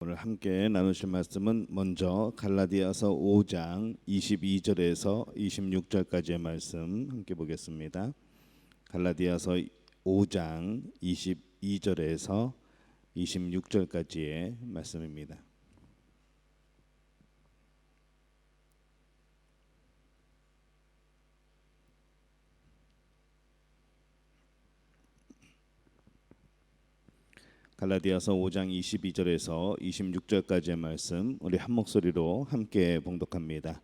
오늘 함께 나누실 말씀은 먼저 갈라디아서 5장 22절에서 26절까지의 말씀 함께 보겠습니다. 갈라디아서 5장 22절에서 26절까지의 말씀입니다. 갈라디아서 5장 22절에서 26절까지의 말씀 우리 한 목소리로 함께 봉독합니다.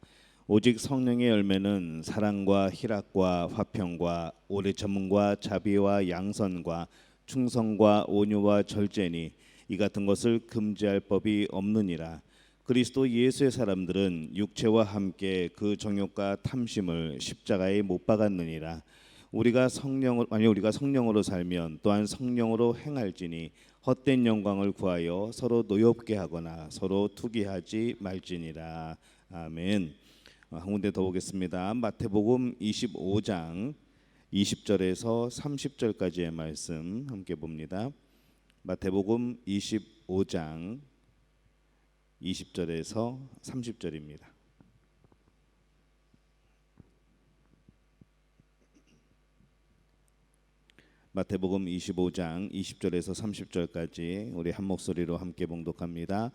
오직 성령의 열매는 사랑과 희락과 화평과 오래 참음과 자비와 양선과 충성과 온유와 절제니 이 같은 것을 금지할 법이 없느니라. 그리스도 예수의 사람들은 육체와 함께 그 정욕과 탐심을 십자가에 못 박았느니라. 우리가 성령으로 살면 또한 성령으로 행할지니 헛된 영광을 구하여 서로 노엽게 하거나 서로 투기하지 말지니라. 아멘. 한 군데 더 보겠습니다. 마태복음 25장 20절에서 30절까지의 말씀 함께 봅니다. 마태복음 25장 20절에서 30절입니다. 마태복음 25장 20절에서 30절까지 우리 한 목소리로 함께 봉독합니다.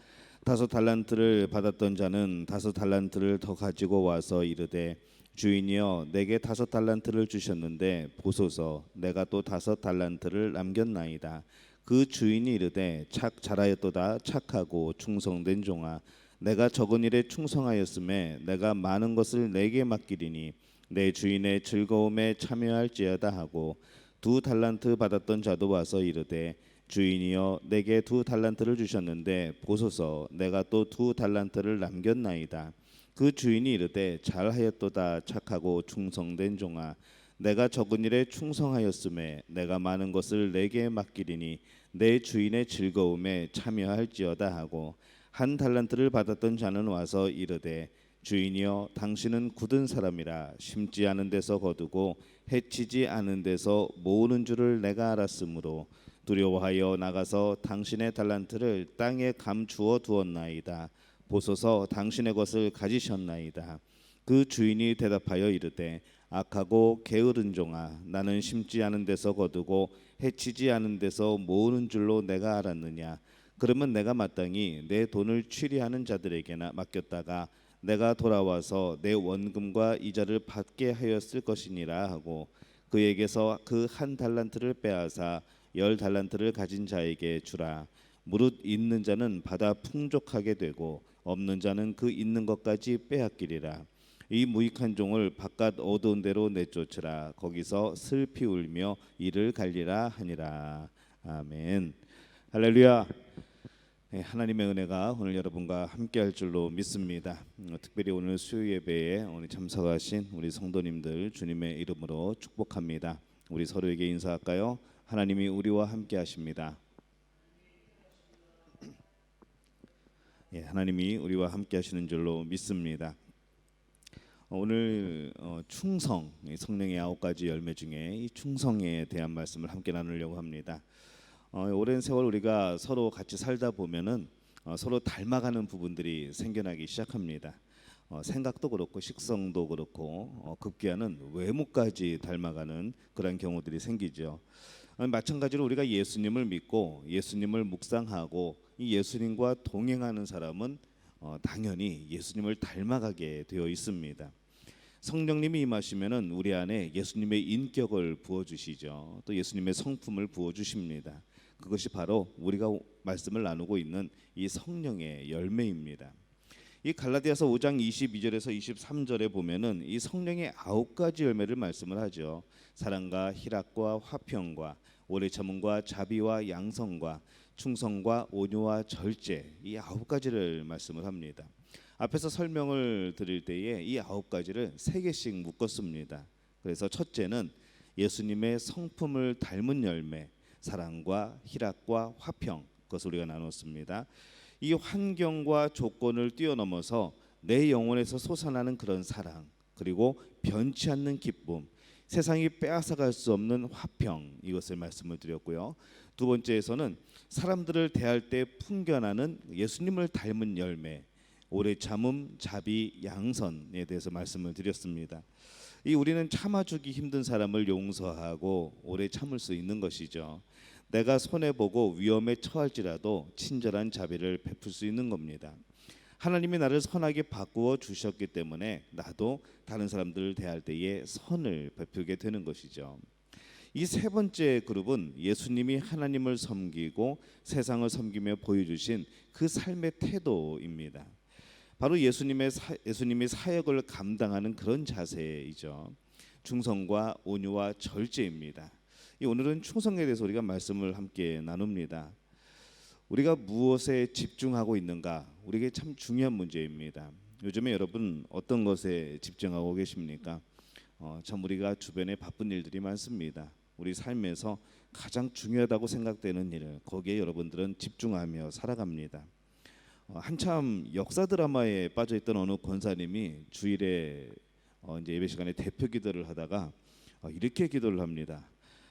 5달란트를 받았던 자는 5달란트를 더 가지고 와서 이르되 주인이여 내게 5달란트를 주셨는데 보소서 내가 또 5달란트를 남겼나이다. 그 주인이 이르되 잘하였도다 착하고 충성된 종아 내가 적은 일에 충성하였음에 내가 많은 것을 내게 맡기리니 내 주인의 즐거움에 참여할지어다 하고 2달란트 받았던 자도 와서 이르되 주인이여 내게 2달란트를 주셨는데 보소서 내가 또 2달란트를 남겼나이다. 그 주인이 이르되 잘하였도다 착하고 충성된 종아 내가 적은 일에 충성하였음에 내가 많은 것을 내게 맡기리니 내 주인의 즐거움에 참여할지어다 하고 1달란트를 받았던 자는 와서 이르되 주인이여 당신은 굳은 사람이라 심지 않은 데서 거두고 해치지 않은 데서 모으는 줄을 내가 알았으므로 두려워하여 나가서 당신의 달란트를 땅에 감추어 두었나이다. 보소서 당신의 것을 가지셨나이다. 그 주인이 대답하여 이르되 악하고 게으른 종아 나는 심지 않은 데서 거두고 해치지 않은 데서 모으는 줄로 내가 알았느냐. 그러면 내가 마땅히 내 돈을 취리하는 자들에게나 맡겼다가 내가 돌아와서 내 원금과 이자를 받게 하였을 것이니라 하고 그에게서 그 1달란트를 빼앗아 10달란트를 가진 자에게 주라. 무릇 있는 자는 받아 풍족하게 되고 없는 자는 그 있는 것까지 빼앗기리라. 이 무익한 종을 바깥 어두운 데로 내쫓으라. 거기서 슬피 울며 이를 갈리라 하니라. 아멘. 할렐루야. 하나님의 은혜가 오늘 여러분과 함께할 줄로 믿습니다. 특별히 오늘 수요 예배에 오늘 참석하신 우리 성도님들 주님의 이름으로 축복합니다. 우리 서로에게 인사할까요? 하나님이 우리와 함께하십니다. 하나님이 우리와 함께하시는 줄로 믿습니다. 오늘 충성, 성령의 9가지 열매 중에 이 충성에 대한 말씀을 함께 나누려고 합니다. 오랜 세월 우리가 서로 같이 살다 보면은 서로 닮아가는 부분들이 생겨나기 시작합니다. 생각도 그렇고 식성도 그렇고 급기야는 외모까지 닮아가는 그런 경우들이 생기죠. 마찬가지로 우리가 예수님을 믿고 예수님을 묵상하고 이 예수님과 동행하는 사람은 당연히 예수님을 닮아가게 되어 있습니다. 성령님이 임하시면은 우리 안에 예수님의 인격을 부어주시죠. 또 예수님의 성품을 부어주십니다. 그것이 바로 우리가 말씀을 나누고 있는 이 성령의 열매입니다. 이 갈라디아서 5장 22절에서 23절에 보면은 이 성령의 9가지 열매를 말씀을 하죠. 사랑과 희락과 화평과 오래 참음과 자비와 양성과 충성과 온유와 절제 이 9가지를 말씀을 합니다. 앞에서 설명을 드릴 때에 이 9가지를 3개씩 묶었습니다. 그래서 첫째는 예수님의 성품을 닮은 열매, 사랑과 희락과 화평, 그것을 우리가 나눴습니다. 이 환경과 조건을 뛰어넘어서 내 영혼에서 솟아나는 그런 사랑, 그리고 변치 않는 기쁨, 세상이 빼앗아갈 수 없는 화평, 이것을 말씀을 드렸고요. 두 번째에서는 사람들을 대할 때 풍겨나는 예수님을 닮은 열매, 오래 참음, 자비, 양선에 대해서 말씀을 드렸습니다. 이 우리는 참아주기 힘든 사람을 용서하고 오래 참을 수 있는 것이죠. 내가 손해 보고 위험에 처할지라도 친절한 자비를 베풀 수 있는 겁니다. 하나님이 나를 선하게 바꾸어 주셨기 때문에 나도 다른 사람들을 대할 때에 선을 베풀게 되는 것이죠. 이 세 번째 그룹은 예수님이 하나님을 섬기고 세상을 섬기며 보여주신 그 삶의 태도입니다. 바로 예수님이 사역을 감당하는 그런 자세이죠. 충성과 온유와 절제입니다. 오늘은 충성에 대해서 우리가 말씀을 함께 나눕니다. 우리가 무엇에 집중하고 있는가, 우리에게 참 중요한 문제입니다. 요즘에 여러분 어떤 것에 집중하고 계십니까? 참 우리가 주변에 바쁜 일들이 많습니다. 우리 삶에서 가장 중요하다고 생각되는 일, 거기에 여러분들은 집중하며 살아갑니다. 한참 역사 드라마에 빠져있던 어느 권사님이 주일에 이제 예배 시간에 대표 기도를 하다가 이렇게 기도를 합니다.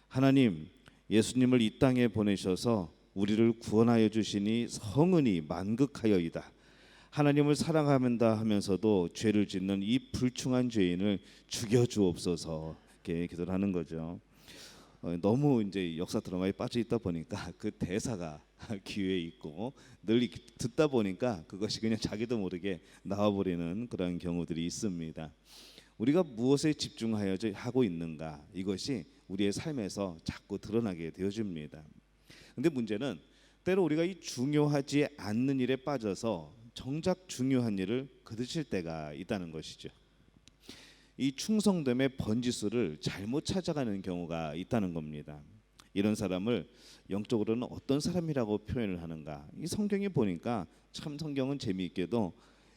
하나님, 예수님을 이 땅에 보내셔서 우리를 구원하여 주시니 성은이 만극하여이다. 하나님을 사랑한다 하면서도 죄를 짓는 이 불충한 죄인을 죽여 주옵소서, 이렇게 기도를 하는 거죠. 너무 이제 역사 드라마에 빠져 있다 보니까 그 대사가 귀에 있고 늘 듣다 보니까 그것이 그냥 자기도 모르게 나와버리는 그런 경우들이 있습니다. 우리가 무엇에 집중하여 하고 있는가, 이것이 우리의 삶에서 자꾸 드러나게 되어집니다. 근데 문제는 때로 우리가 이 중요하지 않는 일에 빠져서 정작 중요한 일을 거두실 때가 있다는 것이죠. 이 충성됨의 번지수를 잘못 찾아가는 경우가 있다는 겁니다. 이런 사람을 영적으로는 어떤 사람이라고 표현을 하는가? 이 성경에 보니까 참 성경은 재미있게도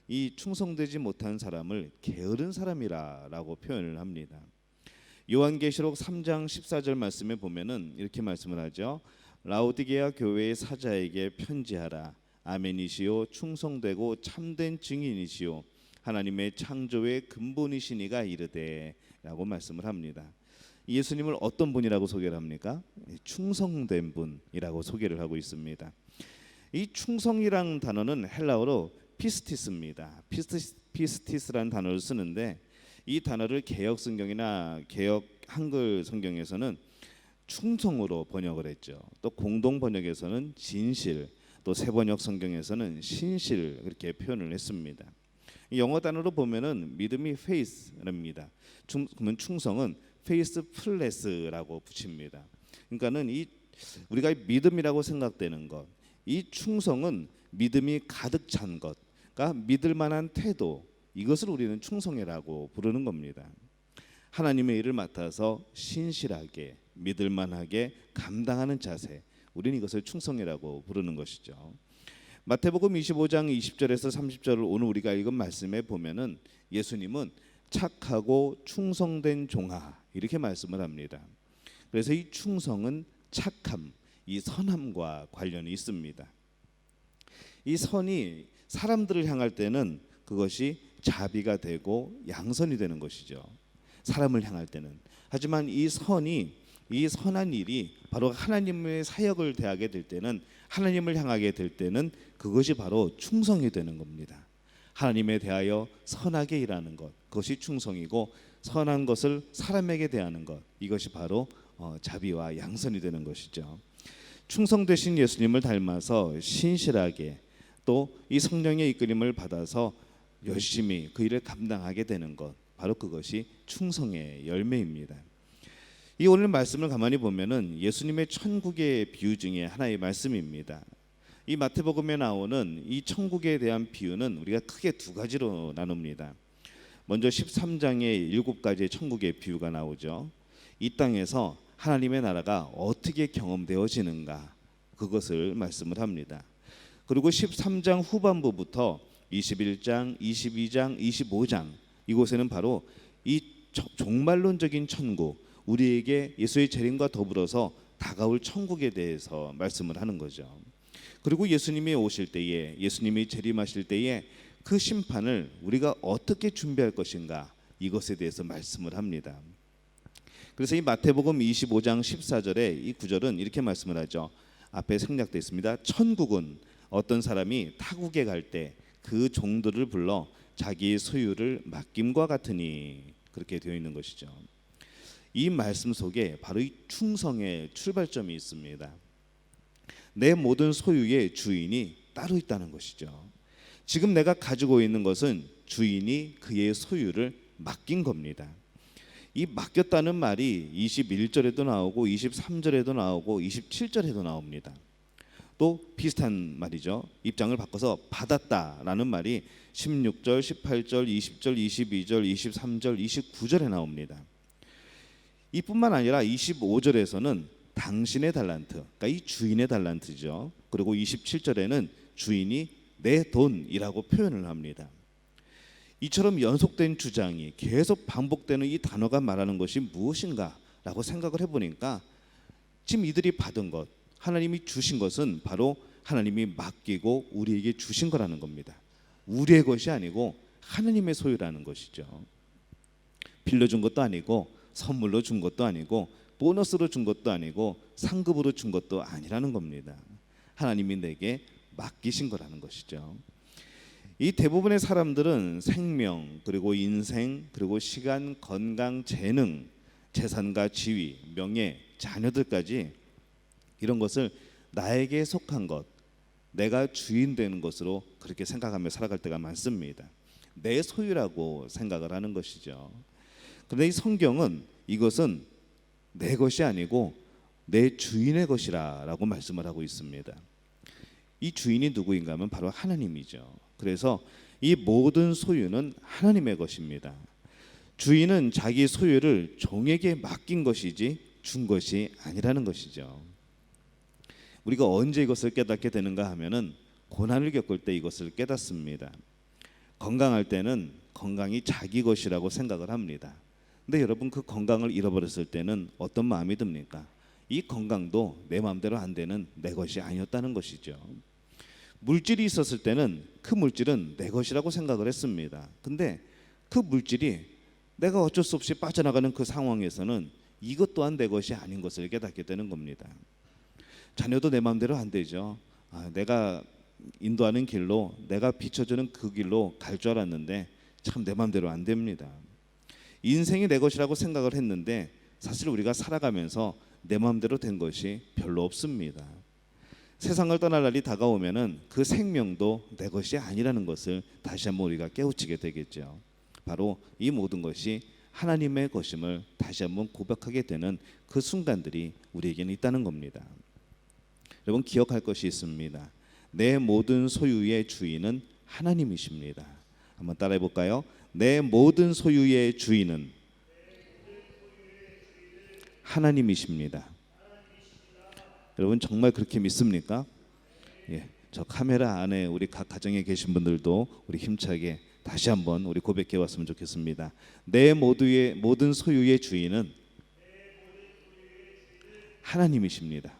이 충성되지 못한 사람을 게으른 사람이라고 표현을 합니다. 요한계시록 3장 14절 말씀에 보면은 이렇게 말씀을 하죠. 라오디게아 교회의 사자에게 편지하라. 아멘이시요 충성되고 참된 증인이시요 하나님의 창조의 근본이시니가 이르되 라고 말씀을 합니다. 예수님을 어떤 분이라고 소개를 합니까? 충성된 분이라고 소개를 하고 있습니다. 이 충성이란 단어는 헬라어로 피스티스입니다. 피스티스라는 단어를 쓰는데 이 단어를 개역 성경이나 개역 한글 성경에서는 충성으로 번역을 했죠. 또 공동 번역에서는 진실, 또 세번역 성경에서는 신실 이렇게 표현을 했습니다. 영어 단어로 보면은 믿음이 faith랍니다. 그러면 충성은 faithfulness라고 붙입니다. 그러니까는 이 우리가 믿음이라고 생각되는 것, 이 충성은 믿음이 가득 찬 것, 그러니까 믿을 만한 태도, 이것을 우리는 충성이라고 부르는 겁니다. 하나님의 일을 맡아서 신실하게 믿을 만하게 감당하는 자세, 우리는 이것을 충성이라고 부르는 것이죠. 마태복음 25장 20절에서 30절을 오늘 우리가 읽은 말씀에 보면은 예수님은 착하고 충성된 종아 이렇게 말씀을 합니다. 그래서 이 충성은 착함, 이 선함과 관련이 있습니다. 이 선이 사람들을 향할 때는 그것이 자비가 되고 양선이 되는 것이죠. 사람을 향할 때는. 하지만 이 선한 일이 바로 하나님의 사역을 대하게 될 때는, 하나님을 향하게 될 때는 그것이 바로 충성이 되는 겁니다. 하나님에 대하여 선하게 일하는 것, 그것이 충성이고, 선한 것을 사람에게 대하는 것, 이것이 바로 자비와 양선이 되는 것이죠. 충성 되신 예수님을 닮아서 신실하게 또 이 성령의 이끌림을 받아서 열심히 그 일을 감당하게 되는 것, 바로 그것이 충성의 열매입니다. 이 오늘 말씀을 가만히 보면은 예수님의 천국의 비유 중에 하나의 말씀입니다. 이 마태복음에 나오는 이 천국에 대한 비유는 우리가 크게 두 가지로 나눕니다. 먼저 13장에 7가지의 천국의 비유가 나오죠. 이 땅에서 하나님의 나라가 어떻게 경험되어지는가, 그것을 말씀을 합니다. 그리고 13장 후반부부터 21장, 22장, 25장 이곳에는 바로 이 종말론적인 천국, 우리에게 예수의 재림과 더불어서 다가올 천국에 대해서 말씀을 하는 거죠. 그리고 예수님이 오실 때에, 예수님이 재림하실 때에 그 심판을 우리가 어떻게 준비할 것인가, 이것에 대해서 말씀을 합니다. 그래서 이 마태복음 25장 14절에 이 구절은 이렇게 말씀을 하죠. 앞에 생략되어 있습니다. 천국은 어떤 사람이 타국에 갈 때 그 종들을 불러 자기의 소유를 맡김과 같으니, 그렇게 되어 있는 것이죠. 이 말씀 속에 바로 이 충성의 출발점이 있습니다. 내 모든 소유의 주인이 따로 있다는 것이죠. 지금 내가 가지고 있는 것은 주인이 그의 소유를 맡긴 겁니다. 이 맡겼다는 말이 21절에도 나오고 23절에도 나오고 27절에도 나옵니다. 또 비슷한 말이죠. 입장을 바꿔서 받았다라는 말이 16절, 18절, 20절, 22절, 23절, 29절에 나옵니다. 이뿐만 아니라 25절에서는 당신의 달란트, 그러니까 이 주인의 달란트죠. 그리고 27절에는 주인이 내 돈이라고 표현을 합니다. 이처럼 연속된 주장이 계속 반복되는 이 단어가 말하는 것이 무엇인가라고 생각을 해보니까 지금 이들이 받은 것, 하나님이 주신 것은 바로 하나님이 맡기고 우리에게 주신 거라는 겁니다. 우리의 것이 아니고 하나님의 소유라는 것이죠. 빌려준 것도 아니고 선물로 준 것도 아니고 보너스로 준 것도 아니고 상급으로 준 것도 아니라는 겁니다. 하나님이 내게 맡기신 거라는 것이죠. 이 대부분의 사람들은 생명, 그리고 인생, 그리고 시간, 건강, 재능, 재산과 지위, 명예, 자녀들까지 이런 것을 나에게 속한 것, 내가 주인 되는 것으로 그렇게 생각하며 살아갈 때가 많습니다. 내 소유라고 생각을 하는 것이죠. 그런데 이 성경은 이것은 내 것이 아니고 내 주인의 것이라고 말씀을 하고 있습니다. 이 주인이 누구인가 하면 바로 하나님이죠. 그래서 이 모든 소유는 하나님의 것입니다. 주인은 자기 소유를 종에게 맡긴 것이지 준 것이 아니라는 것이죠. 우리가 언제 이것을 깨닫게 되는가 하면은 고난을 겪을 때 이것을 깨닫습니다. 건강할 때는 건강이 자기 것이라고 생각을 합니다. 근데 여러분, 그 건강을 잃어버렸을 때는 어떤 마음이 듭니까? 이 건강도 내 마음대로 안 되는 내 것이 아니었다는 것이죠. 물질이 있었을 때는 그 물질은 내 것이라고 생각을 했습니다. 근데 그 물질이 내가 어쩔 수 없이 빠져나가는 그 상황에서는 이것 또한 내 것이 아닌 것을 깨닫게 되는 겁니다. 자녀도 내 마음대로 안 되죠. 내가 인도하는 길로, 내가 비춰주는 그 길로 갈 줄 알았는데 참 내 마음대로 안 됩니다. 인생이 내 것이라고 생각을 했는데 사실 우리가 살아가면서 내 마음대로 된 것이 별로 없습니다. 세상을 떠날 날이 다가오면은 그 생명도 내 것이 아니라는 것을 다시 한번 우리가 깨우치게 되겠죠. 바로 이 모든 것이 하나님의 것임을 다시 한번 고백하게 되는 그 순간들이 우리에게는 있다는 겁니다. 여러분, 기억할 것이 있습니다. 내 모든 소유의 주인은 하나님이십니다. 한번 따라해 볼까요? 내 모든 소유의 주인은 하나님이십니다. 여러분, 정말 그렇게 믿습니까? 예, 저 카메라 안에 우리 각 가정에 계신 분들도 우리 힘차게 다시 한번 우리 고백해 왔으면 좋겠습니다. 내 모든 소유의 주인은 하나님이십니다.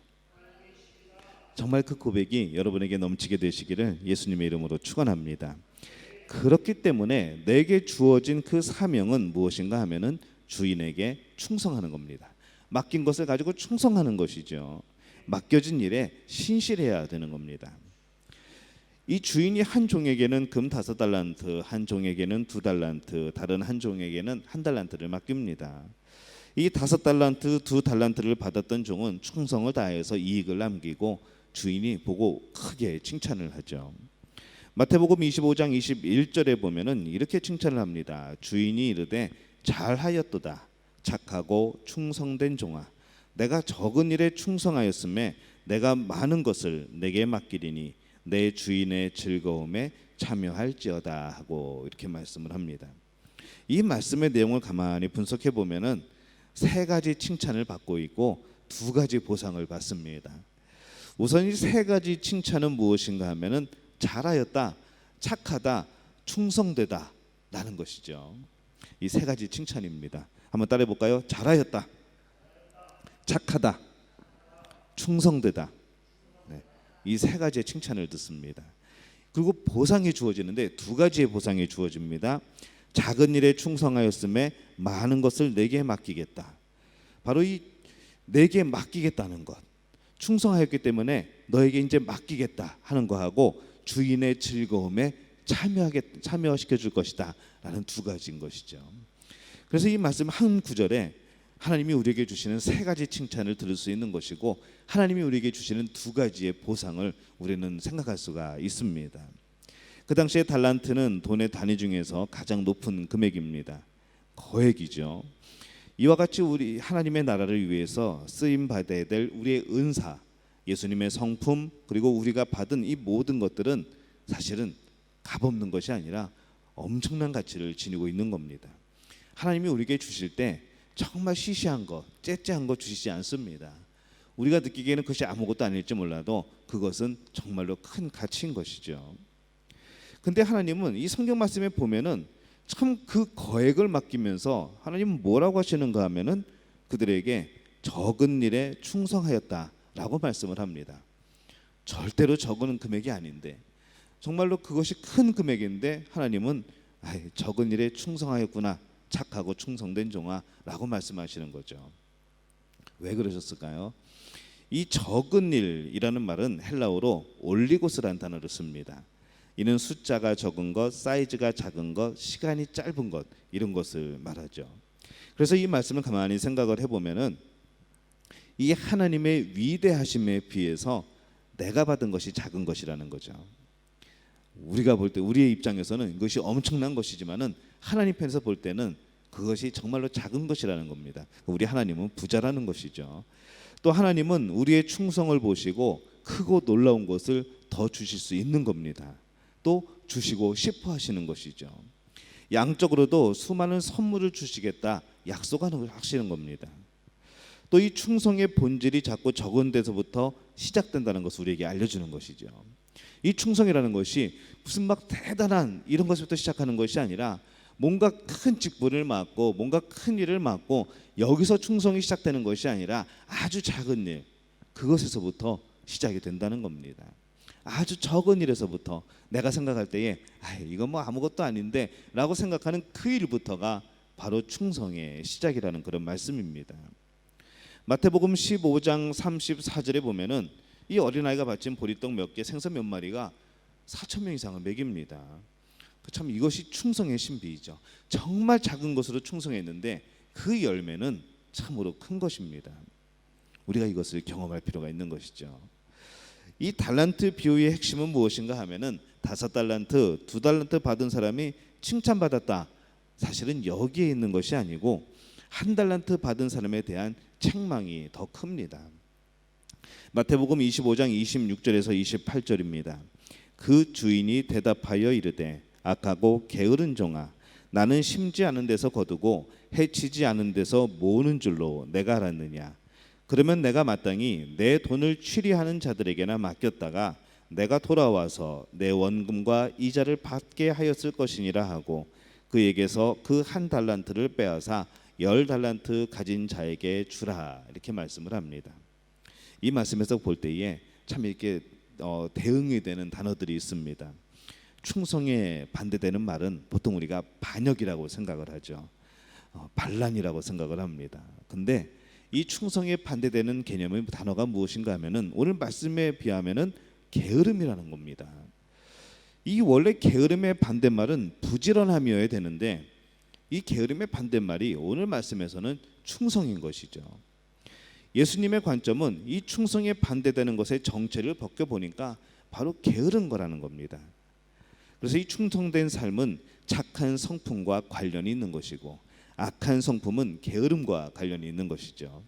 정말 그 고백이 여러분에게 넘치게 되시기를 예수님의 이름으로 축원합니다. 그렇기 때문에 내게 주어진 그 사명은 무엇인가 하면은 주인에게 충성하는 겁니다. 맡긴 것을 가지고 충성하는 것이죠. 맡겨진 일에 신실해야 되는 겁니다. 이 주인이 한 종에게는 금 5달란트, 한 종에게는 2달란트, 다른 한 종에게는 1달란트를 맡깁니다. 이 5달란트, 2달란트를 받았던 종은 충성을 다해서 이익을 남기고 주인이 보고 크게 칭찬을 하죠. 마태복음 25장 21절에 보면은 이렇게 칭찬을 합니다. 주인이 이르되 잘하였도다 착하고 충성된 종아, 내가 적은 일에 충성하였음에 내가 많은 것을 내게 맡기리니 내 주인의 즐거움에 참여할지어다 하고 이렇게 말씀을 합니다. 이 말씀의 내용을 가만히 분석해 보면은 3가지 칭찬을 받고 있고 2가지 보상을 받습니다. 우선 이 3가지 칭찬은 무엇인가 하면은 잘하였다, 착하다, 충성되다 라는 것이죠. 이 3가지 칭찬입니다. 한번 따라해 볼까요? 잘하였다, 착하다, 충성되다. 네, 이 3가지의 칭찬을 듣습니다. 그리고 보상이 주어지는데 2가지의 보상이 주어집니다. 작은 일에 충성하였음에 많은 것을 내게 맡기겠다. 바로 이 내게 맡기겠다는 것, 충성하였기 때문에 너에게 이제 맡기겠다 하는 거하고 주인의 즐거움에 참여시켜 줄 것이다 라는 두 가지인 것이죠. 그래서 이 말씀 한 구절에 하나님이 우리에게 주시는 세 가지 칭찬을 들을 수 있는 것이고, 하나님이 우리에게 주시는 두 가지의 보상을 우리는 생각할 수가 있습니다. 그 당시에 달란트는 돈의 단위 중에서 가장 높은 금액입니다. 거액이죠. 이와 같이 우리 하나님의 나라를 위해서 쓰임 받아야 될 우리의 은사, 예수님의 성품, 그리고 우리가 받은 이 모든 것들은 사실은 값없는 것이 아니라 엄청난 가치를 지니고 있는 겁니다. 하나님이 우리에게 주실 때 정말 시시한 것, 째째한 것 주시지 않습니다. 우리가 느끼기에는 그것이 아무것도 아닐지 몰라도 그것은 정말로 큰 가치인 것이죠. 근데 하나님은 이 성경 말씀에 보면은 참 그 거액을 맡기면서 하나님은 뭐라고 하시는가 하면은 그들에게 적은 일에 충성하였다라고 말씀을 합니다. 절대로 적은 금액이 아닌데, 정말로 그것이 큰 금액인데 하나님은 적은 일에 충성하였구나, 착하고 충성된 종아 라고 말씀하시는 거죠. 왜 그러셨을까요? 이 적은 일이라는 말은 헬라어로 올리고스라는 단어를 씁니다. 이는 숫자가 적은 것, 사이즈가 작은 것, 시간이 짧은 것, 이런 것을 말하죠. 그래서 이 말씀을 가만히 생각을 해보면은 이 하나님의 위대하심에 비해서 내가 받은 것이 작은 것이라는 거죠. 우리가 볼 때, 우리의 입장에서는 이것이 엄청난 것이지만은 하나님 편에서 볼 때는 그것이 정말로 작은 것이라는 겁니다. 우리 하나님은 부자라는 것이죠. 또 하나님은 우리의 충성을 보시고 크고 놀라운 것을 더 주실 수 있는 겁니다. 또 주시고 싶어 하시는 것이죠. 양적으로도 수많은 선물을 주시겠다 약속하시는 겁니다. 또 이 충성의 본질이 자꾸 적은 데서부터 시작된다는 것을 우리에게 알려주는 것이죠. 이 충성이라는 것이 무슨 막 대단한 이런 것부터 시작하는 것이 아니라 뭔가 큰 직분을 맡고 뭔가 큰 일을 맡고 여기서 충성이 시작되는 것이 아니라 아주 작은 일, 그것에서부터 시작이 된다는 겁니다. 아주 적은 일에서부터 내가 생각할 때에 이건 뭐 아무것도 아닌데 라고 생각하는 그 일부터가 바로 충성의 시작이라는 그런 말씀입니다. 마태복음 15장 34절에 보면은 이 어린아이가 바친 보리떡 몇 개, 생선 몇 마리가 4,000명 이상을 먹입니다. 참 이것이 충성의 신비이죠. 정말 작은 것으로 충성했는데 그 열매는 참으로 큰 것입니다. 우리가 이것을 경험할 필요가 있는 것이죠. 이 달란트 비유의 핵심은 무엇인가 하면은 5달란트, 2달란트 받은 사람이 칭찬받았다. 사실은 여기에 있는 것이 아니고 1달란트 받은 사람에 대한 책망이 더 큽니다. 마태복음 25장 26절에서 28절입니다. 그 주인이 대답하여 이르되 악하고 게으른 종아, 나는 심지 않은 데서 거두고 해치지 않은 데서 모으는 줄로 내가 알았느냐. 그러면 내가 마땅히 내 돈을 취리하는 자들에게나 맡겼다가 내가 돌아와서 내 원금과 이자를 받게 하였을 것이니라 하고 그에게서 그 1달란트를 빼앗아 10달란트 가진 자에게 주라, 이렇게 말씀을 합니다. 이 말씀에서 볼 때에 참 이렇게 대응이 되는 단어들이 있습니다. 충성에 반대되는 말은 보통 우리가 반역이라고 생각을 하죠. 반란이라고 생각을 합니다. 근데 이 충성에 반대되는 개념의 단어가 무엇인가 하면은 오늘 말씀에 비하면은 게으름이라는 겁니다. 이 원래 게으름의 반대말은 부지런함이어야 되는데 이 게으름의 반대말이 오늘 말씀에서는 충성인 것이죠. 예수님의 관점은 이 충성에 반대되는 것의 정체를 벗겨보니까 바로 게으른 거라는 겁니다. 그래서 이 충성된 삶은 착한 성품과 관련이 있는 것이고 악한 성품은 게으름과 관련이 있는 것이죠.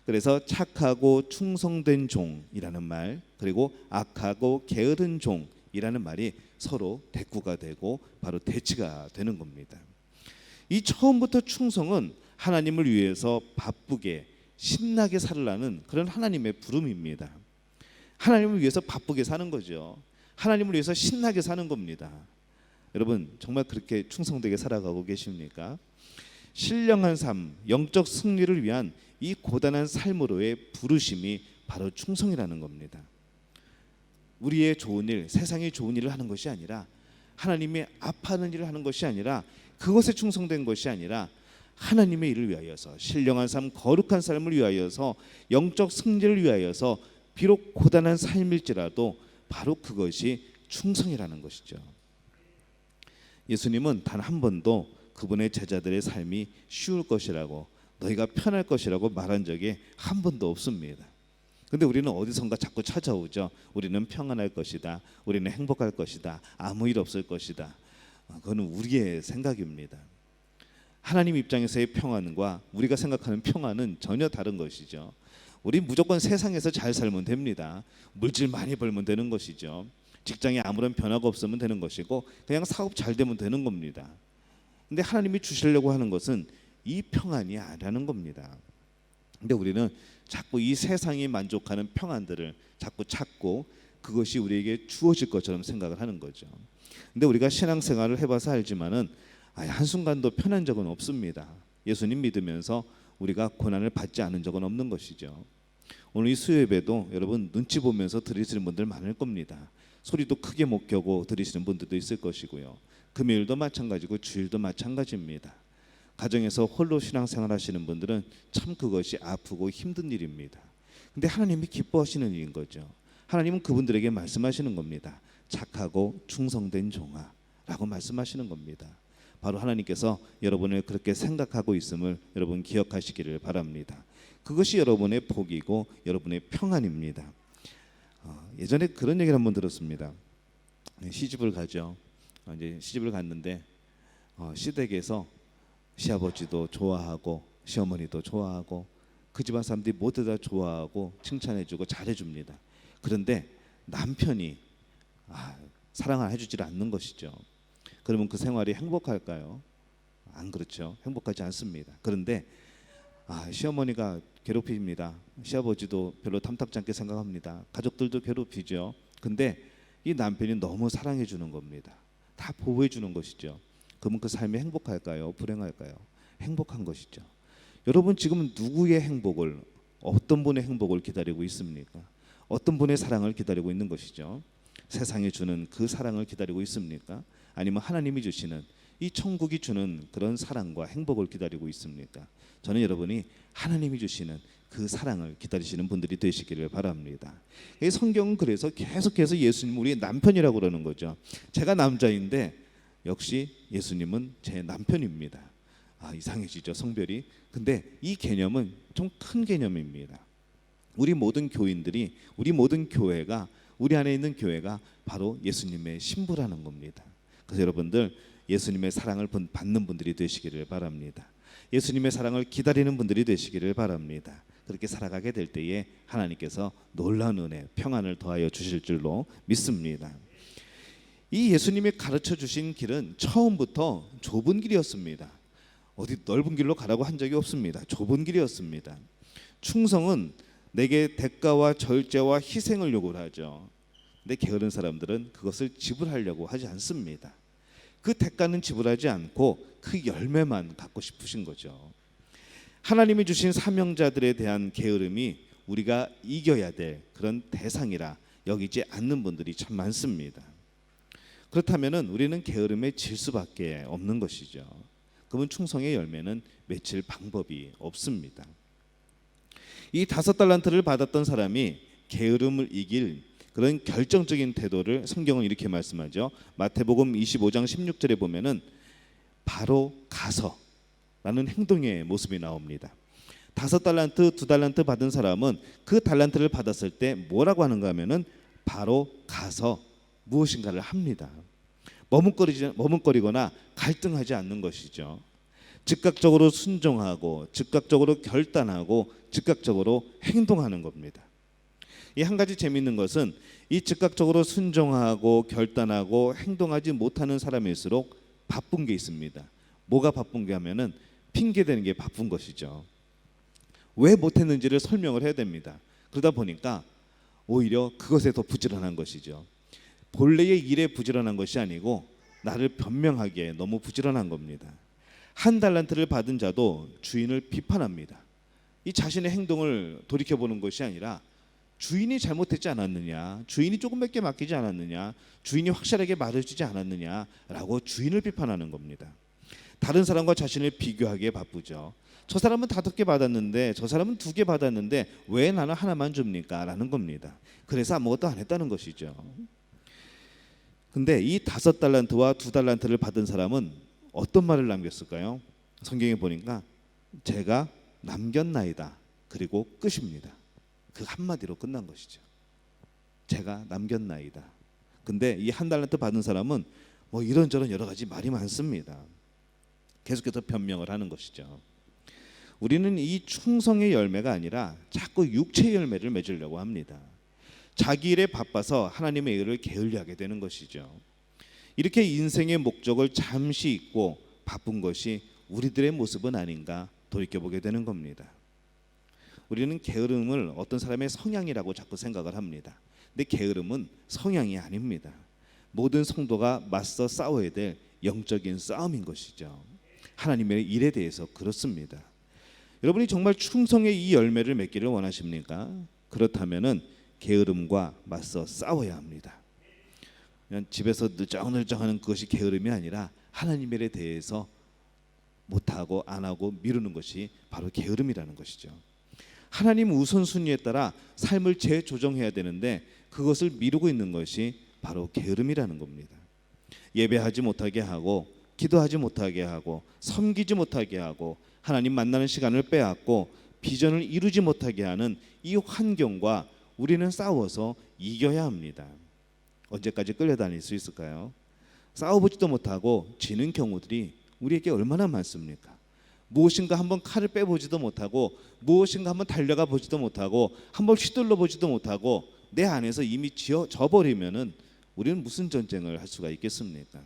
그래서 착하고 충성된 종이라는 말, 그리고 악하고 게으른 종이라는 말이 서로 대꾸가 되고 바로 대치가 되는 겁니다. 이 처음부터 충성은 하나님을 위해서 바쁘게 신나게 살라는 그런 하나님의 부름입니다. 하나님을 위해서 바쁘게 사는 거죠. 하나님을 위해서 신나게 사는 겁니다. 여러분 정말 그렇게 충성되게 살아가고 계십니까? 신령한 삶, 영적 승리를 위한 이 고단한 삶으로의 부르심이 바로 충성이라는 겁니다. 우리의 좋은 일, 세상의 좋은 일을 하는 것이 아니라 하나님이 아파하는 일을 하는 것이 아니라 그것에 충성된 것이 아니라 하나님의 일을 위하여서, 신령한 삶, 거룩한 삶을 위하여서, 영적 승리를 위하여서 비록 고단한 삶일지라도 바로 그것이 충성이라는 것이죠. 예수님은 단 한 번도 그분의 제자들의 삶이 쉬울 것이라고, 너희가 편할 것이라고 말한 적이 한 번도 없습니다. 근데 우리는 어디선가 자꾸 찾아오죠. 우리는 평안할 것이다, 우리는 행복할 것이다, 아무 일 없을 것이다. 그거는 우리의 생각입니다. 하나님 입장에서의 평안과 우리가 생각하는 평안은 전혀 다른 것이죠. 우리 무조건 세상에서 잘 살면 됩니다. 물질 많이 벌면 되는 것이죠. 직장에 아무런 변화가 없으면 되는 것이고, 그냥 사업 잘 되면 되는 겁니다. 근데 하나님이 주시려고 하는 것은 이 평안이 아니라는 겁니다. 근데 우리는 자꾸 이 세상이 만족하는 평안들을 자꾸 찾고 그것이 우리에게 주어질 것처럼 생각을 하는 거죠. 근데 우리가 신앙생활을 해봐서 알지만은 한순간도 편한 적은 없습니다. 예수님 믿으면서 우리가 고난을 받지 않은 적은 없는 것이죠. 오늘 이 수요예배도 여러분 눈치 보면서 들으시는 분들 많을 겁니다. 소리도 크게 못 켜고 들으시는 분들도 있을 것이고요. 금요일도 마찬가지고 주일도 마찬가지입니다. 가정에서 홀로 신앙생활 하시는 분들은 참 그것이 아프고 힘든 일입니다. 근데 하나님이 기뻐하시는 일인 거죠. 하나님은 그분들에게 말씀하시는 겁니다. 착하고 충성된 종아 라고 말씀하시는 겁니다. 바로 하나님께서 여러분을 그렇게 생각하고 있음을 여러분 기억하시기를 바랍니다. 그것이 여러분의 복이고 여러분의 평안입니다. 예전에 그런 얘기를 한번 들었습니다. 시집을 가죠. 이제 시집을 갔는데 시댁에서 시아버지도 좋아하고 시어머니도 좋아하고 그 집안 사람들이 모두 다 좋아하고 칭찬해주고 잘해줍니다. 그런데 남편이 사랑을 해주질 않는 것이죠. 그러면 그 생활이 행복할까요? 안 그렇죠. 행복하지 않습니다. 그런데 시어머니가 괴롭힙니다. 시아버지도 별로 탐탁지 않게 생각합니다. 가족들도 괴롭히죠. 근데 이 남편이 너무 사랑해 주는 겁니다. 다 보호해 주는 것이죠. 그러면 그 삶이 행복할까요? 불행할까요? 행복한 것이죠. 여러분 지금 누구의 행복을, 어떤 분의 행복을 기다리고 있습니까? 어떤 분의 사랑을 기다리고 있는 것이죠. 세상이 주는 그 사랑을 기다리고 있습니까? 아니면 하나님이 주시는 이 천국이 주는 그런 사랑과 행복을 기다리고 있습니까? 저는 여러분이 하나님이 주시는 그 사랑을 기다리시는 분들이 되시기를 바랍니다. 이 성경은 그래서 계속해서 예수님 우리의 남편이라고 그러는 거죠. 제가 남자인데 역시 예수님은 제 남편입니다. 이상해지죠, 성별이. 근데 이 개념은 좀 큰 개념입니다. 우리 모든 교인들이, 우리 모든 교회가, 우리 안에 있는 교회가 바로 예수님의 신부라는 겁니다. 그래서 여러분들 예수님의 사랑을 받는 분들이 되시기를 바랍니다. 예수님의 사랑을 기다리는 분들이 되시기를 바랍니다. 그렇게 살아가게 될 때에 하나님께서 놀라운 은혜, 평안을 더하여 주실 줄로 믿습니다. 이 예수님이 가르쳐 주신 길은 처음부터 좁은 길이었습니다. 어디 넓은 길로 가라고 한 적이 없습니다. 좁은 길이었습니다. 충성은 내게 대가와 절제와 희생을 요구를 하죠. 근데 게으른 사람들은 그것을 지불하려고 하지 않습니다. 그 대가는 지불하지 않고 그 열매만 갖고 싶으신 거죠. 하나님이 주신 사명자들에 대한 게으름이 우리가 이겨야 될 그런 대상이라 여기지 않는 분들이 참 많습니다. 그렇다면 우리는 게으름에 질 수밖에 없는 것이죠. 그러면 충성의 열매는 맺힐 방법이 없습니다. 이 5달란트를 받았던 사람이 게으름을 이길 그런 결정적인 태도를 성경은 이렇게 말씀하죠. 마태복음 25장 16절에 보면은 바로 가서라는 행동의 모습이 나옵니다. 5달란트, 2달란트 받은 사람은 그 달란트를 받았을 때 뭐라고 하면은 바로 가서 무엇인가를 합니다. 머뭇거리거나 갈등하지 않는 것이죠. 즉각적으로 순종하고 즉각적으로 결단하고 즉각적으로 행동하는 겁니다. 이 한 가지 재미있는 것은 이 즉각적으로 순종하고 결단하고 행동하지 못하는 사람일수록 바쁜 게 있습니다. 뭐가 바쁜 게 하면은 핑계대는 게 바쁜 것이죠. 왜 못했는지를 설명을 해야 됩니다. 그러다 보니까 오히려 그것에 더 부지런한 것이죠. 본래의 일에 부지런한 것이 아니고 나를 변명하기에 너무 부지런한 겁니다. 1달란트를 받은 자도 주인을 비판합니다. 이 자신의 행동을 돌이켜보는 것이 아니라 주인이 잘못했지 않았느냐, 주인이 조금밖에 맡기지 않았느냐, 주인이 확실하게 말해주지 않았느냐라고 주인을 비판하는 겁니다. 다른 사람과 자신을 비교하기에 바쁘죠. 저 사람은 5개 받았는데 저 사람은 2개 받았는데 왜 나는 하나만 줍니까? 라는 겁니다. 그래서 아무것도 안 했다는 것이죠. 근데 이 5달란트와 2달란트를 받은 사람은 어떤 말을 남겼을까요? 성경에 보니까 제가 남겼나이다. 그리고 끝입니다. 그 한마디로 끝난 것이죠. 제가 남겼나이다. 근데 이 1달란트 받은 사람은 뭐 이런저런 여러 가지 말이 많습니다. 계속해서 변명을 하는 것이죠. 우리는 이 충성의 열매가 아니라 자꾸 육체의 열매를 맺으려고 합니다. 자기 일에 바빠서 하나님의 일을 게을리하게 되는 것이죠. 이렇게 인생의 목적을 잠시 잊고 바쁜 것이 우리들의 모습은 아닌가 돌이켜보게 되는 겁니다. 우리는 게으름을 어떤 사람의 성향이라고 자꾸 생각을 합니다. 근데 게으름은 성향이 아닙니다. 모든 성도가 맞서 싸워야 될 영적인 싸움인 것이죠. 하나님의 일에 대해서 그렇습니다. 여러분이 정말 충성의 이 열매를 맺기를 원하십니까? 그렇다면은 게으름과 맞서 싸워야 합니다. 그냥 집에서 늘쩡늘쩡하는 그것이 게으름이 아니라 하나님의 일에 대해서 못하고 안 하고 미루는 것이 바로 게으름이라는 것이죠. 하나님 우선순위에 따라 삶을 재조정해야 되는데 그것을 미루고 있는 것이 바로 게으름이라는 겁니다. 예배하지 못하게 하고 기도하지 못하게 하고 섬기지 못하게 하고 하나님 만나는 시간을 빼앗고 비전을 이루지 못하게 하는 이 환경과 우리는 싸워서 이겨야 합니다. 언제까지 끌려다닐 수 있을까요? 싸워보지도 못하고 지는 경우들이 우리에게 얼마나 많습니까? 무엇인가 한번 칼을 빼보지도 못하고 무엇인가 한번 달려가 보지도 못하고 한번 휘둘러 보지도 못하고 내 안에서 이미 져버리면은 우리는 무슨 전쟁을 할 수가 있겠습니까?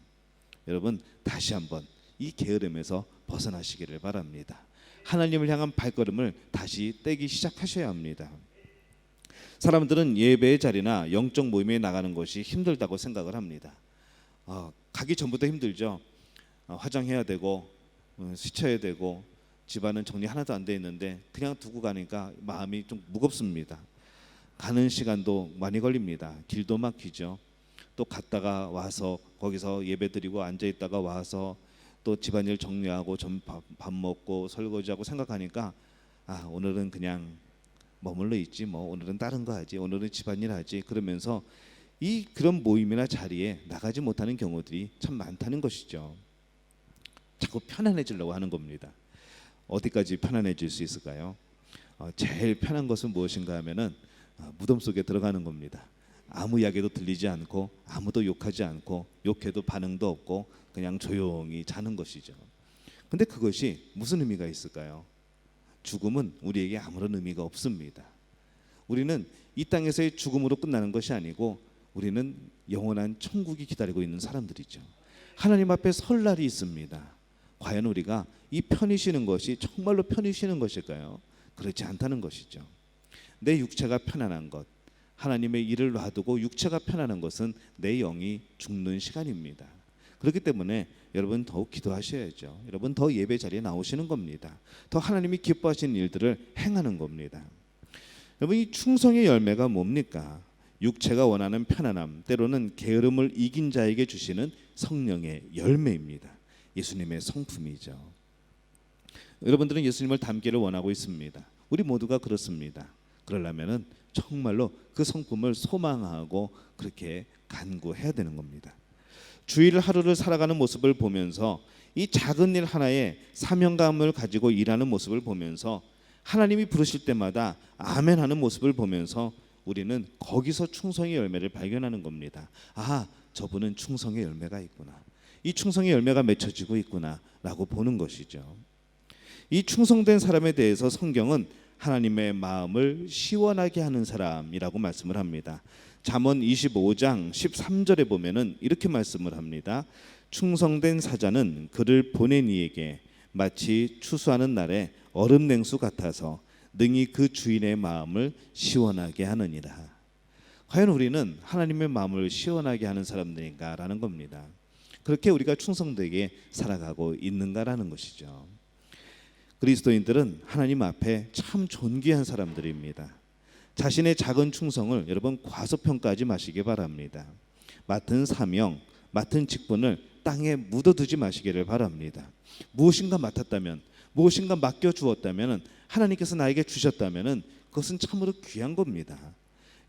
여러분 다시 한번 이 게으름에서 벗어나시기를 바랍니다. 하나님을 향한 발걸음을 다시 떼기 시작하셔야 합니다. 사람들은 예배의 자리나 영적 모임에 나가는 것이 힘들다고 생각을 합니다. 가기 전부터 힘들죠. 화장해야 되고 씻어야 되고 집안은 정리 하나도 안 돼 있는데 그냥 두고 가니까 마음이 좀 무겁습니다. 가는 시간도 많이 걸립니다. 길도 막히죠. 또 갔다가 와서 거기서 예배드리고 앉아 있다가 와서 또 집안일 정리하고 밥 먹고 설거지하고 생각하니까 오늘은 그냥 머물러 있지 뭐 오늘은 다른 거 하지 오늘은 집안일 하지 그러면서 그런 모임이나 자리에 나가지 못하는 경우들이 참 많다는 것이죠. 자꾸 편안해지려고 하는 겁니다. 어디까지 편안해질 수 있을까요? 제일 편한 것은 무엇인가 하면은 무덤 속에 들어가는 겁니다. 아무 이야기도 들리지 않고 아무도 욕하지 않고 욕해도 반응도 없고 그냥 조용히 자는 것이죠. 근데 그것이 무슨 의미가 있을까요? 죽음은 우리에게 아무런 의미가 없습니다. 우리는 이 땅에서의 죽음으로 끝나는 것이 아니고 우리는 영원한 천국이 기다리고 있는 사람들이죠. 하나님 앞에 설 날이 있습니다. 과연 우리가 이 편히 쉬는 것이 정말로 편히 쉬는 것일까요? 그렇지 않다는 것이죠. 내 육체가 편안한 것, 하나님의 일을 놔두고 육체가 편안한 것은 내 영이 죽는 시간입니다. 그렇기 때문에 여러분 더욱 기도하셔야죠. 여러분 더 예배 자리에 나오시는 겁니다. 더 하나님이 기뻐하시는 일들을 행하는 겁니다. 여러분 이 충성의 열매가 뭡니까? 육체가 원하는 편안함, 때로는 게으름을 이긴 자에게 주시는 성령의 열매입니다. 예수님의 성품이죠. 여러분들은 예수님을 닮기를 원하고 있습니다. 우리 모두가 그렇습니다. 그러려면은 정말로 그 성품을 소망하고 그렇게 간구해야 되는 겁니다. 주일 하루를 살아가는 모습을 보면서 이 작은 일 하나에 사명감을 가지고 일하는 모습을 보면서 하나님이 부르실 때마다 아멘 하는 모습을 보면서 우리는 거기서 충성의 열매를 발견하는 겁니다. 저분은 충성의 열매가 있구나. 이 충성의 열매가 맺혀지고 있구나 라고 보는 것이죠. 이 충성된 사람에 대해서 성경은 하나님의 마음을 시원하게 하는 사람이라고 말씀을 합니다. 잠언 25장 13절에 보면은 이렇게 말씀을 합니다. 충성된 사자는 그를 보낸 이에게 마치 추수하는 날에 얼음 냉수 같아서 능히 그 주인의 마음을 시원하게 하느니라. 과연 우리는 하나님의 마음을 시원하게 하는 사람들인가라는 겁니다. 그렇게 우리가 충성되게 살아가고 있는가라는 것이죠. 그리스도인들은 하나님 앞에 참 존귀한 사람들입니다. 자신의 작은 충성을 여러분 과소평가하지 마시기 바랍니다. 맡은 사명, 맡은 직분을 땅에 묻어두지 마시기를 바랍니다. 무엇인가 맡았다면, 무엇인가 맡겨주었다면, 하나님께서 나에게 주셨다면 그것은 참으로 귀한 겁니다.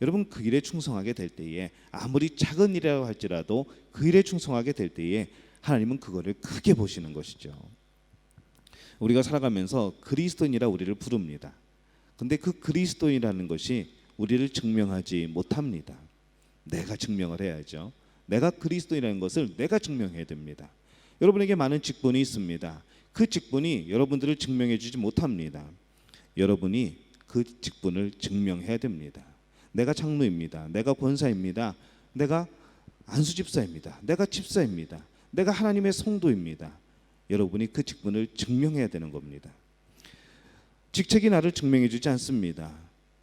여러분, 그 일에 충성하게 될 때에, 아무리 작은 일이라고 할지라도 그 일에 충성하게 될 때에 하나님은 그거를 크게 보시는 것이죠. 우리가 살아가면서 그리스도인이라 우리를 부릅니다. 근데 그 그리스도인이라는 것이 우리를 증명하지 못합니다. 내가 증명을 해야죠. 내가 그리스도인이라는 것을 내가 증명해야 됩니다. 여러분에게 많은 직분이 있습니다. 그 직분이 여러분들을 증명해 주지 못합니다. 여러분이 그 직분을 증명해야 됩니다. 내가 장로입니다. 내가 권사입니다. 내가 안수집사입니다. 내가 집사입니다. 내가 하나님의 성도입니다. 여러분이 그 직분을 증명해야 되는 겁니다. 직책이 나를 증명해 주지 않습니다.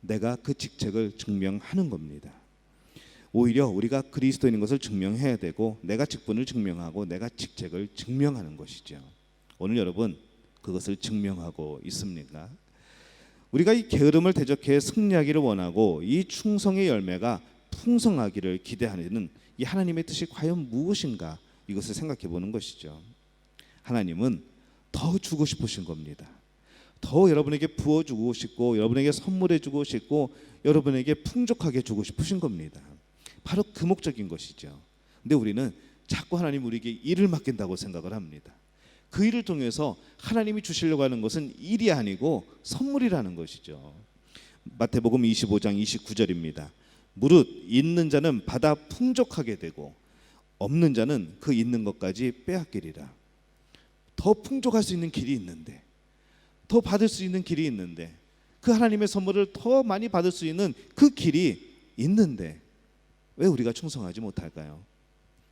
내가 그 직책을 증명하는 겁니다. 오히려 우리가 그리스도인인 것을 증명해야 되고, 내가 직분을 증명하고 내가 직책을 증명하는 것이죠. 오늘 여러분 그것을 증명하고 있습니까? 우리가 이 게으름을 대적해 승리하기를 원하고 이 충성의 열매가 풍성하기를 기대하는 이 하나님의 뜻이 과연 무엇인가, 이것을 생각해 보는 것이죠. 하나님은 더 주고 싶으신 겁니다. 더 여러분에게 부어주고 싶고, 여러분에게 선물해 주고 싶고, 여러분에게 풍족하게 주고 싶으신 겁니다. 바로 그 목적인 것이죠. 근데 우리는 자꾸 하나님 우리에게 일을 맡긴다고 생각을 합니다. 그 일을 통해서 하나님이 주시려고 하는 것은 일이 아니고 선물이라는 것이죠. 마태복음 25장 29절입니다. 무릇 있는 자는 받아 풍족하게 되고 없는 자는 그 있는 것까지 빼앗기리라. 더 풍족할 수 있는 길이 있는데, 더 받을 수 있는 길이 있는데, 그 하나님의 선물을 더 많이 받을 수 있는 그 길이 있는데 왜 우리가 충성하지 못할까요?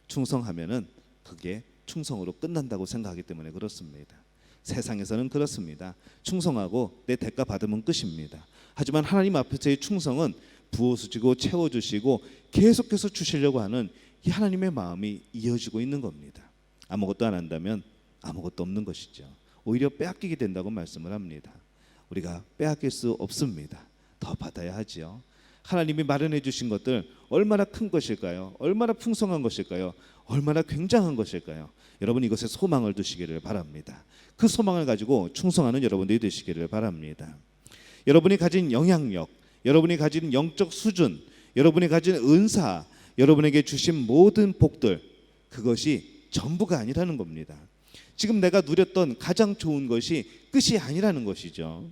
충성하면은 그게 충성으로 끝난다고 생각하기 때문에 그렇습니다. 세상에서는 그렇습니다. 충성하고 내 대가 받으면 끝입니다. 하지만 하나님 앞에서의 충성은 부어주시고 채워주시고 계속해서 주시려고 하는 이 하나님의 마음이 이어지고 있는 겁니다. 아무것도 안 한다면 아무것도 없는 것이죠. 오히려 빼앗기게 된다고 말씀을 합니다. 우리가 빼앗길 수 없습니다. 더 받아야 하지요. 하나님이 마련해 주신 것들 얼마나 큰 것일까요? 얼마나 풍성한 것일까요? 얼마나 굉장한 것일까요? 여러분, 이것에 소망을 두시기를 바랍니다. 그 소망을 가지고 충성하는 여러분들이 되시기를 바랍니다. 여러분이 가진 영향력, 여러분이 가진 영적 수준, 여러분이 가진 은사, 여러분에게 주신 모든 복들, 그것이 전부가 아니라는 겁니다. 지금 내가 누렸던 가장 좋은 것이 끝이 아니라는 것이죠.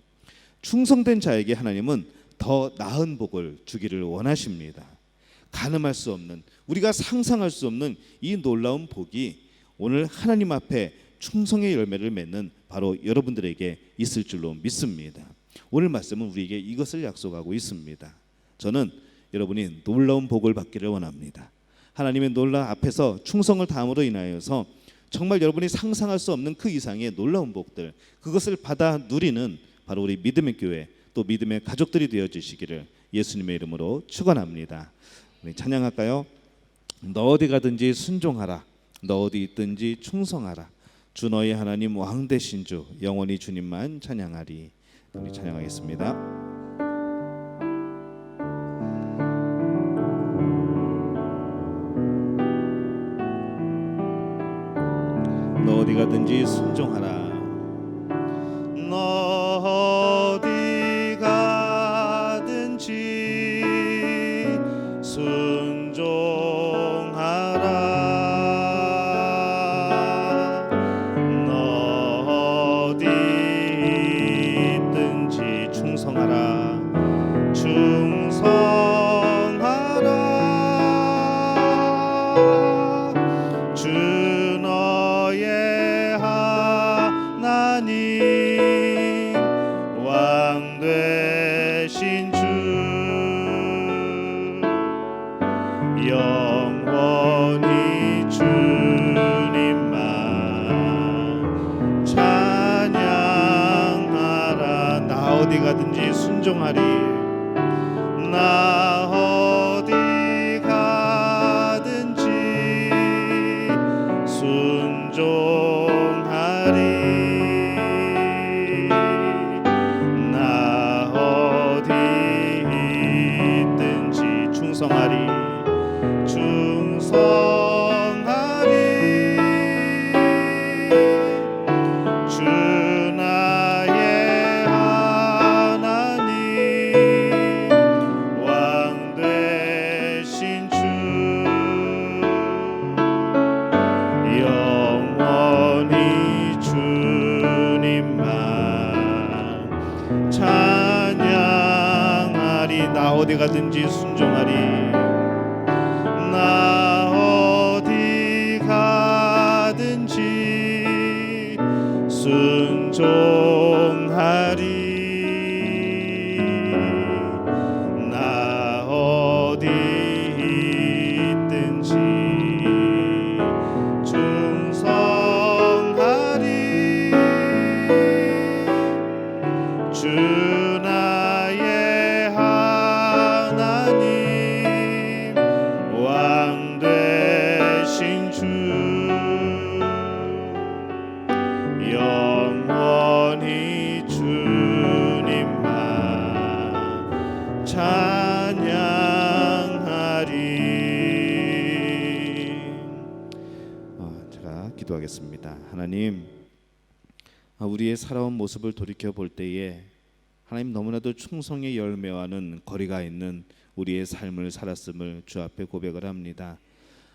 충성된 자에게 하나님은 더 나은 복을 주기를 원하십니다. 가늠할 수 없는, 우리가 상상할 수 없는 이 놀라운 복이 오늘 하나님 앞에 충성의 열매를 맺는 바로 여러분들에게 있을 줄로 믿습니다. 오늘 말씀은 우리에게 이것을 약속하고 있습니다. 저는 여러분이 놀라운 복을 받기를 원합니다. 하나님의 놀라운 앞에서 충성을 다함으로 인하여서 정말 여러분이 상상할 수 없는 그 이상의 놀라운 복들, 그것을 받아 누리는 바로 우리 믿음의 교회, 또 믿음의 가족들이 되어 주시기를 예수님의 이름으로 축원합니다. 우리 찬양할까요? 너 어디 가든지 순종하라, 너 어디 있든지 충성하라, 주 너희 하나님 왕 되신 주 영원히 주님만 찬양하리. 우리 찬양하겠습니다. 너 어디 가든지 순종하라. 너 어디 가든지 순종하라. 너 어디 있든지 충성하라. 충성하라. 주 너의 하나님 왕 되신 주 영원히 주님만 찬양하라. 나 어디 가든지 순종하리. 나 어디 가든지 순종하리. 나 어디 있든지 충성하리. 충성하리. 어디 가든지 순종하리. 나 어디 가든지 순종하리. 나 어디 있든지 충성하리. 주 나의 하나님 왕 되신 주 영원히 주님만 찬양하리. 제가 기도하겠습니다. 하나님, 우리의 살아온 모습을 돌이켜 볼 때에 하나님 너무나도 충성의 열매와는 거리가 있는 우리의 삶을 살았음을 주 앞에 고백을 합니다.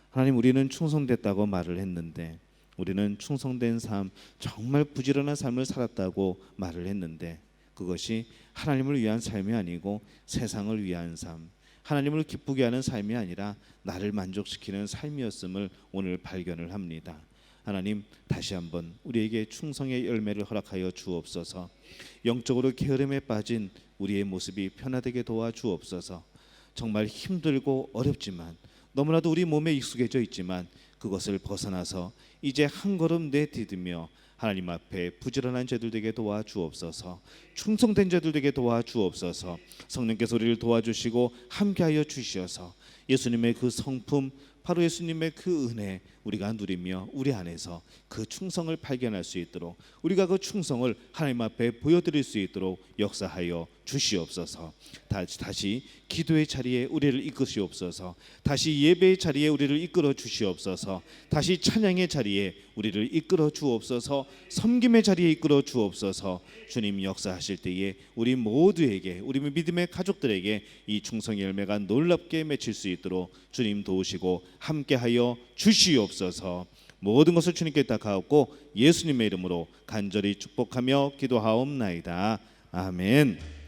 하나님, 우리는 충성됐다고 말을 했는데, 우리는 충성된 삶, 정말 부지런한 삶을 살았다고 말을 했는데, 그것이 하나님을 위한 삶이 아니고 세상을 위한 삶, 하나님을 기쁘게 하는 삶이 아니라 나를 만족시키는 삶이었음을 오늘 발견을 합니다. 하나님, 다시 한번 우리에게 충성의 열매를 허락하여 주옵소서. 영적으로 게으름에 빠진 우리의 모습이 변화되게 도와주옵소서. 정말 힘들고 어렵지만, 너무나도 우리 몸에 익숙해져 있지만 그것을 벗어나서 이제 한 걸음 내디디며 하나님 앞에 부지런한 자들 되게 도와주옵소서. 충성된 자들 되게 도와주옵소서. 성령께서 우리를 도와주시고 함께하여 주시어서 예수님의 그 성품, 바로 예수님의 그 은혜 우리가 누리며 우리 안에서 그 충성을 발견할 수 있도록, 우리가 그 충성을 하나님 앞에 보여드릴 수 있도록 역사하여 주시옵소서. 다시 기도의 자리에 우리를 이끄시옵소서. 다시 예배의 자리에 우리를 이끌어 주시옵소서. 다시 찬양의 자리에 우리를 이끌어 주옵소서. 섬김의 자리에 이끌어 주옵소서. 주님 역사하실 때에 우리 모두에게, 우리 믿음의 가족들에게 이 충성의 열매가 놀랍게 맺힐 수 있도록 주님 도우시고 함께하여 주시옵소서. 모든 것을 주님께 다 가옵고 예수님의 이름으로 간절히 축복하며 기도하옵나이다. 아멘.